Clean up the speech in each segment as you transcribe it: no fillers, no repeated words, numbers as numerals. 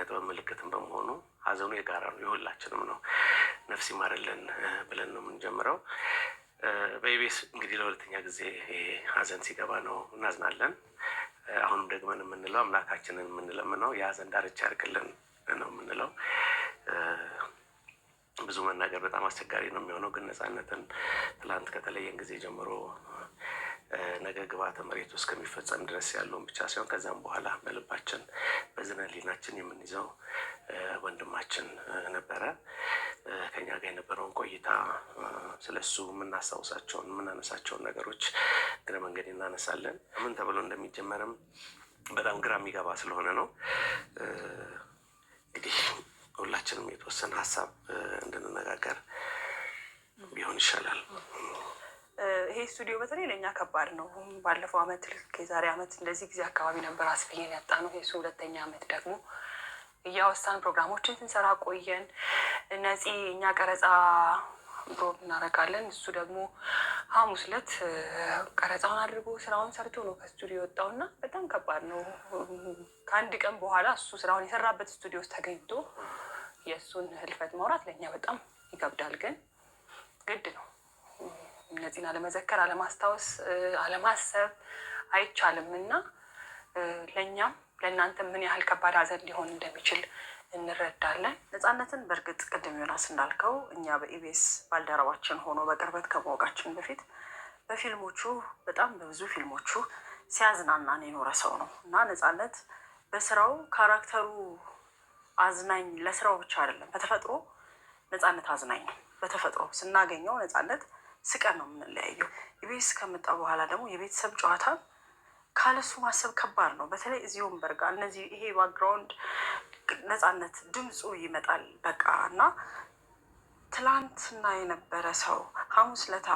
ጥበብ ምልክትም በመሆኑ ሀዘኑ የጋራ ነው፣ የሁላችንም ነው። ነፍስ ይማርልን ብለን ነው የምንጀምረው። በኢቢኤስ እንግዲህ ለሁለተኛ ጊዜ ሀዘን ሲገባ ነው እናዝናለን። አሁንም ደግመን የምንለው አምላካችንን የምንለምነው የሀዘን ዳርቻ ያርግልን ነው የምንለው። ብዙ መናገር በጣም አስቸጋሪ ነው የሚሆነው፣ ግን ነፃነትን ትላንት ከተለየን ጊዜ ጀምሮ ነገ ግብዓተ መሬቱ እስከሚፈጸም ድረስ ያለውን ብቻ ሳይሆን ከዛም በኋላ በልባችን በዝነ ህሊናችን የምንይዘው ወንድማችን ነበረ። ከኛ ጋር የነበረውን ቆይታ ስለሱ የምናስታውሳቸውን የምናነሳቸውን ነገሮች እግረ መንገድ እናነሳለን። ምን ተብሎ እንደሚጀመርም በጣም ግራ የሚገባ ስለሆነ ነው። እንግዲህ ሁላችንም የተወሰነ ሀሳብ እንድንነጋገር ቢሆን ይሻላል። ይሄ ስቱዲዮ በተለይ ለእኛ ከባድ ነው። ባለፈው አመት ልክ የዛሬ አመት እንደዚህ ጊዜ አካባቢ ነበር አስፍዬን ያጣ ነው። የሱ ሁለተኛ አመት ደግሞ እያወሳን ፕሮግራሞችን ስንሰራ ቆየን። እነዚህ እኛ ቀረጻ ብሮድ እናደርጋለን። እሱ ደግሞ ሐሙስ ዕለት ቀረጻውን አድርጎ ስራውን ሰርቶ ነው ከስቱዲዮ የወጣው እና በጣም ከባድ ነው። ከአንድ ቀን በኋላ እሱ ስራውን የሰራበት ስቱዲዮ ውስጥ ተገኝቶ የእሱን ህልፈት ማውራት ለእኛ በጣም ይከብዳል። ግን ግድ ነው። እነዚህን አለመዘከር፣ አለማስታወስ፣ አለማሰብ አይቻልም እና ለእኛም ለእናንተ ምን ያህል ከባድ ሀዘን ሊሆን እንደሚችል እንረዳለን። ነፃነትን በእርግጥ ቅድም ዮናስ እንዳልከው እኛ በኢቢኤስ ባልደረባችን ሆኖ በቅርበት ከማወቃችን በፊት በፊልሞቹ በጣም በብዙ ፊልሞቹ ሲያዝናናን የኖረ ሰው ነው እና ነፃነት በስራው ካራክተሩ አዝናኝ፣ ለስራው ብቻ አይደለም፣ በተፈጥሮ ነፃነት አዝናኝ ነው። በተፈጥሮ ስናገኘው ነፃነት ስቀን ነው የምንለያየው። ኢቢኤስ ከመጣ በኋላ ደግሞ የቤተሰብ ጨዋታ ካለሱ ማሰብ ከባድ ነው። በተለይ እዚህ ወንበር ጋር እነዚህ ይሄ ባክግራውንድ ነፃነት ድምፁ ይመጣል በቃ እና ትላንትና የነበረ ሰው ሐሙስ ለታ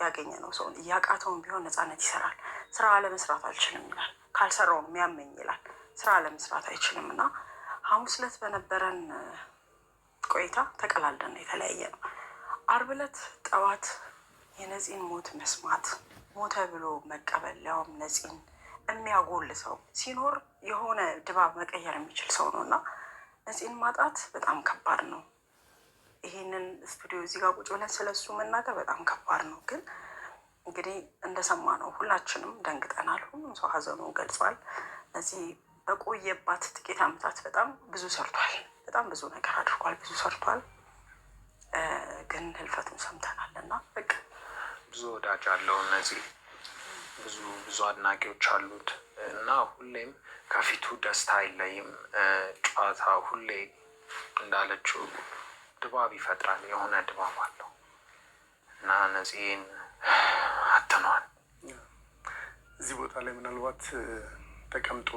ያገኘ ነው ሰውን እያቃተውን ቢሆን ነፃነት ይሰራል። ስራ አለመስራት አልችልም ይላል። ካልሰራውም የሚያመኝ ይላል። ስራ አለመስራት አይችልም እና ሐሙስ ለት በነበረን ቆይታ ተቀላልደን የተለያየ ነው። ዓርብ ዕለት ጠዋት የነፂን ሞት መስማት፣ ሞተ ብሎ መቀበል፣ ያውም ነፂን የሚያጎል ሰው ሲኖር የሆነ ድባብ መቀየር የሚችል ሰው ነው እና ነፂን ማጣት በጣም ከባድ ነው። ይሄንን ስቱዲዮ እዚህ ጋር ቁጭ ብለን ስለሱ መናገር በጣም ከባድ ነው። ግን እንግዲህ እንደሰማ ነው ሁላችንም ደንግጠናል። ሁሉም ሰው ሀዘኑን ገልጿል። እዚህ በቆየባት ጥቂት ዓመታት በጣም ብዙ ሰርቷል። በጣም ብዙ ነገር አድርጓል። ብዙ ሰርቷል። ግን ህልፈቱን ሰምተናል እና በቃ ብዙ ወዳጅ አለው። እነዚህ ብዙ አድናቂዎች አሉት እና ሁሌም ከፊቱ ደስታ አይለይም። ጨዋታ ሁሌ እንዳለችው ድባብ ይፈጥራል። የሆነ ድባብ አለው እና እነዚህን አጥተነዋል። እዚህ ቦታ ላይ ምናልባት ተቀምጦ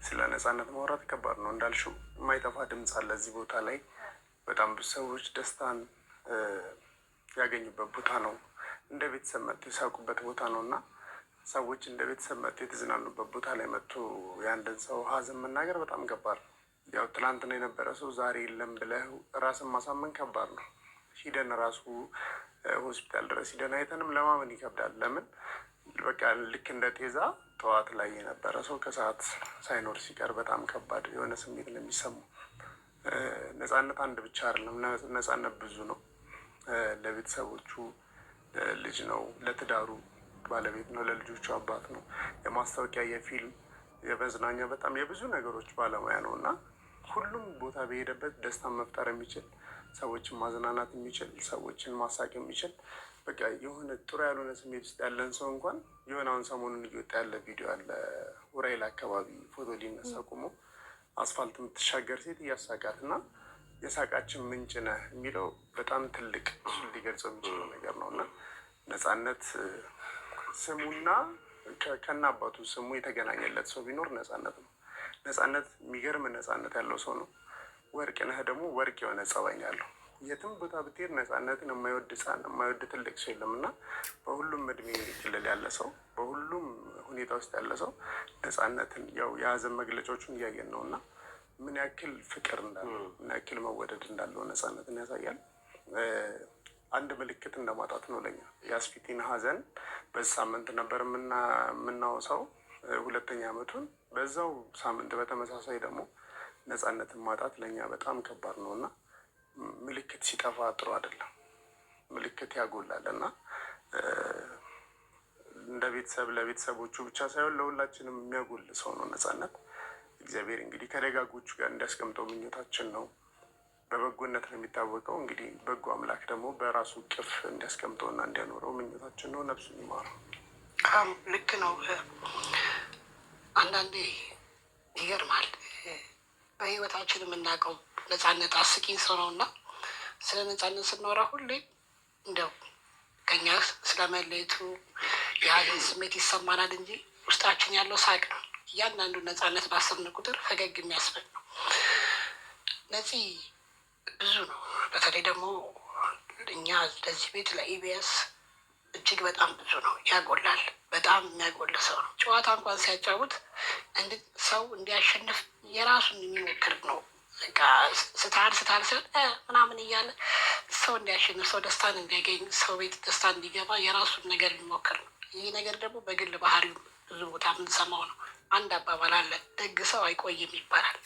ስለ ነፃነት ማውራት ከባድ ነው። እንዳልሽው የማይጠፋ ድምፅ አለ እዚህ ቦታ ላይ። በጣም ብዙ ሰዎች ደስታን ያገኙበት ቦታ ነው። እንደ ቤተሰብ መጥቶ የሳቁበት ቦታ ነው እና ሰዎች እንደ ቤተሰብ መጥቶ የተዝናኑበት ቦታ ላይ መጥቶ የአንድን ሰው ሀዘን መናገር በጣም ከባድ ነው። ያው ትላንትና የነበረ ሰው ዛሬ የለም ብለህ ራስን ማሳመን ከባድ ነው። ሂደን ራሱ ሆስፒታል ድረስ ሂደን አይተንም ለማመን ይከብዳል። ለምን በቃ ልክ እንደ ጤዛ ጠዋት ላይ የነበረ ሰው ከሰዓት ሳይኖር ሲቀር በጣም ከባድ የሆነ ስሜት ነው የሚሰማው። ነፃነት አንድ ብቻ አይደለም፣ ነፃነት ብዙ ነው። ለቤተሰቦቹ ልጅ ነው፣ ለትዳሩ ባለቤት ነው፣ ለልጆቹ አባት ነው፣ የማስታወቂያ፣ የፊልም፣ የመዝናኛ በጣም የብዙ ነገሮች ባለሙያ ነው እና ሁሉም ቦታ በሄደበት ደስታን መፍጠር የሚችል ሰዎችን ማዝናናት የሚችል ሰዎችን ማሳቅ የሚችል በቃ የሆነ ጥሩ ያልሆነ ስሜት ውስጥ ያለን ሰው እንኳን የሆነ አሁን ሰሞኑን እየወጣ ያለ ቪዲዮ አለ። ውራይል አካባቢ ፎቶ ሊነሳ ቆሞ አስፋልት የምትሻገር ሴት እያሳቃት እና የሳቃችን ምንጭ ነህ የሚለው በጣም ትልቅ እሱን ሊገልጸው የሚችለው ነገር ነው እና ነፃነት ስሙና ከና አባቱ ስሙ የተገናኘለት ሰው ቢኖር ነፃነት ነው። ነፃነት የሚገርም ነፃነት ያለው ሰው ነው። ወርቅ ነህ ደግሞ ወርቅ የሆነ ጸባይ ያለው የትም ቦታ ብትሄድ ነፃነትን የማይወድ ህፃን የማይወድ ትልቅ ሰው የለም እና በሁሉም እድሜ ክልል ያለ ሰው በሁሉም ሁኔታ ውስጥ ያለ ሰው ነፃነትን ያው የሀዘን መግለጫዎቹን እያየን ነው እና ምን ያክል ፍቅር እንዳለው ምን ያክል መወደድ እንዳለው ነፃነትን ያሳያል። አንድ ምልክት እንደማጣት ነው ለኛ። የአስፊቲን ሀዘን በዚህ ሳምንት ነበር የምናወሳው ሁለተኛ ዓመቱን። በዛው ሳምንት በተመሳሳይ ደግሞ ነፃነትን ማጣት ለእኛ በጣም ከባድ ነው እና ምልክት ሲጠፋ ጥሩ አይደለም። ምልክት ያጎላል እና እንደ ቤተሰብ ለቤተሰቦቹ ብቻ ሳይሆን ለሁላችንም የሚያጎል ሰው ነው ነፃነት። እግዚአብሔር እንግዲህ ከደጋጎቹ ጋር እንዲያስቀምጠው ምኞታችን ነው። በበጎነት ነው የሚታወቀው። እንግዲህ በጎ አምላክ ደግሞ በራሱ ቅፍ እንዲያስቀምጠውና እንዲያኖረው ምኞታችን ነው። ነፍሱን ይማረው። ልክ ነው። አንዳንዴ ይገርማል። በህይወታችን የምናውቀው ነፃነት አስቂኝ ሰው ነው እና ስለ ነፃነት ስናወራ ሁሌ እንደው ከኛ ስለመለየቱ የሀዘን ስሜት ይሰማናል እንጂ ውስጣችን ያለው ሳቅ ነው። እያንዳንዱ ነፃነት ባሰብን ቁጥር ፈገግ የሚያስብል ነው። ነፂ ብዙ ነው። በተለይ ደግሞ እኛ ለዚህ ቤት ለኢቢኤስ እጅግ በጣም ብዙ ነው። ያጎላል። በጣም የሚያጎል ሰው ነው። ጨዋታ እንኳን ሲያጫውት ሰው እንዲያሸንፍ የራሱን የሚሞክር ነው። ስታል ሲሆን ምናምን እያለ ሰው እንዲያሸንፍ፣ ሰው ደስታን እንዲያገኝ፣ ሰው ቤት ደስታ እንዲገባ የራሱን ነገር የሚሞክር ነው። ይህ ነገር ደግሞ በግል ባህሪው ብዙ ቦታ የምንሰማው ነው። አንድ አባባል አለ፣ ደግ ሰው አይቆይም ይባላል።